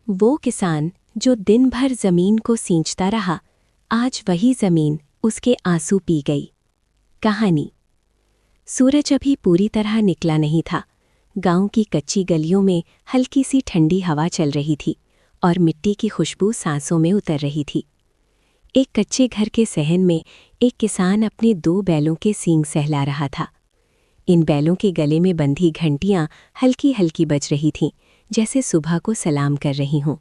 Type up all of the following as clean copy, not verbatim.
वो किसान जो दिन भर जमीन को सींचता रहा, आज वही जमीन उसके आंसू पी गई। कहानी। सूरज अभी पूरी तरह निकला नहीं था। गांव की कच्ची गलियों में हल्की सी ठंडी हवा चल रही थी और मिट्टी की खुशबू सांसों में उतर रही थी। एक कच्चे घर के सहन में एक किसान अपने 2 बैलों के सींग सहला रहा था। इन बैलों के गले में बंधी घंटियां हल्की हल्की बज रही थीं, जैसे सुबह को सलाम कर रही हों।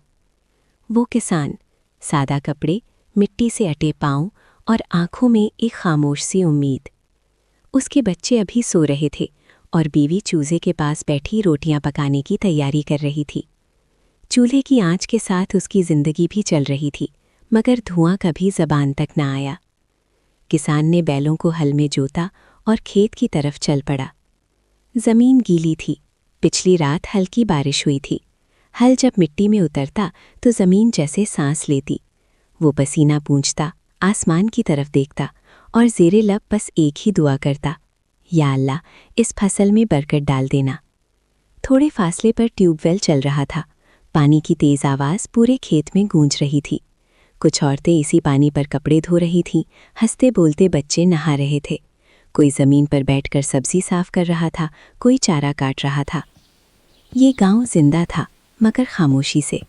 वो किसान, सादा कपड़े, मिट्टी से अटे पांव और आंखों में एक खामोश सी उम्मीद। उसके बच्चे अभी सो रहे थे और बीवी चूल्हे के पास बैठी रोटियां पकाने की तैयारी कर रही थी। चूल्हे की आंच के साथ उसकी जिंदगी भी चल रही थी, मगर धुआं कभी जबान तक न आया। किसान ने बैलों को हल में जोता और खेत की तरफ चल पड़ा। जमीन गीली थी, पिछली रात हल्की बारिश हुई थी। हल जब मिट्टी में उतरता तो जमीन जैसे सांस लेती। वो पसीना पूंछता, आसमान की तरफ देखता और ज़ेरे लब बस एक ही दुआ करता, या अल्लाह, इस फसल में बरकत डाल देना। थोड़े फासले पर ट्यूबवेल चल रहा था। पानी की तेज़ आवाज़ पूरे खेत में गूंज रही थी। कुछ औरतें इसी पानी पर कपड़े धो रही थीं, हंसते बोलते बच्चे नहा रहे थे। कोई ज़मीन पर बैठकर सब्जी साफ कर रहा था, कोई चारा काट रहा था। ये गांव जिंदा था, मगर खामोशी से।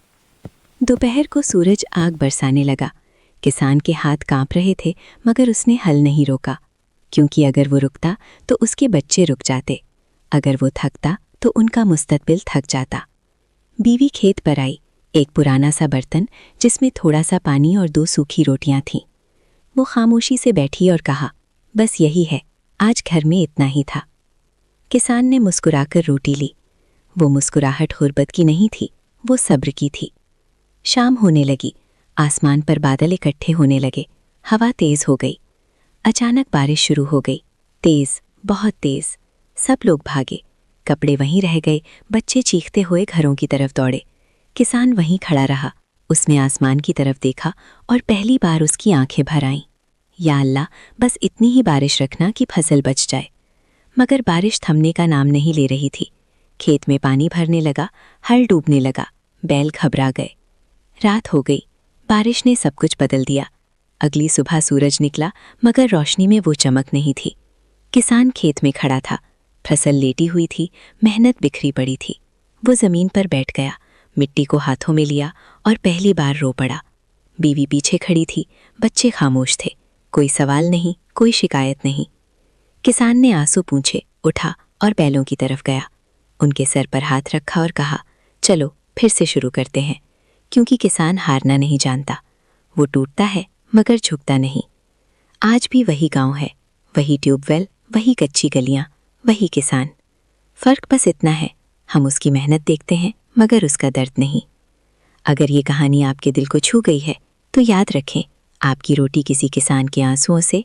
दोपहर को सूरज आग बरसाने लगा। किसान के हाथ कांप रहे थे, मगर उसने हल नहीं रोका, क्योंकि अगर वो रुकता तो उसके बच्चे रुक जाते। अगर वो थकता तो उनका मुस्तकबिल थक जाता। बीवी खेत पर आई, एक पुराना सा बर्तन जिसमें थोड़ा सा पानी और 2 सूखी रोटियां थीं। वो खामोशी से बैठी और कहा, बस यही है, आज घर में इतना ही था। किसान ने मुस्कुराकर रोटी ली। वो मुस्कुराहट गुर्बत की नहीं थी, वो सब्र की थी। शाम होने लगी, आसमान पर बादल इकट्ठे होने लगे, हवा तेज हो गई। अचानक बारिश शुरू हो गई, तेज, बहुत तेज। सब लोग भागे, कपड़े वहीं रह गए, बच्चे चीखते हुए घरों की तरफ दौड़े। किसान वहीं खड़ा रहा। उसने आसमान की तरफ देखा और पहली बार उसकी आंखें भर आईं। या अल्लाह, बस इतनी ही बारिश रखना कि फसल बच जाए। मगर बारिश थमने का नाम नहीं ले रही थी। खेत में पानी भरने लगा, हल डूबने लगा, बैल घबरा गए। रात हो गई, बारिश ने सब कुछ बदल दिया। अगली सुबह सूरज निकला, मगर रोशनी में वो चमक नहीं थी। किसान खेत में खड़ा था, फसल लेटी हुई थी, मेहनत बिखरी पड़ी थी। वो ज़मीन पर बैठ गया, मिट्टी को हाथों में लिया और पहली बार रो पड़ा। बीवी पीछे खड़ी थी, बच्चे खामोश थे, कोई सवाल नहीं, कोई शिकायत नहीं। किसान ने आंसू पूंछे, उठा और बैलों की तरफ गया। उनके सर पर हाथ रखा और कहा, चलो फिर से शुरू करते हैं। क्योंकि किसान हारना नहीं जानता। वो टूटता है मगर झुकता नहीं। आज भी वही गांव है, वही ट्यूबवेल, वही कच्ची गलियां, वही किसान। फ़र्क बस इतना है, हम उसकी मेहनत देखते हैं मगर उसका दर्द नहीं। अगर ये कहानी आपके दिल को छू गई है तो याद रखें, आपकी रोटी किसी किसान के आंसुओं से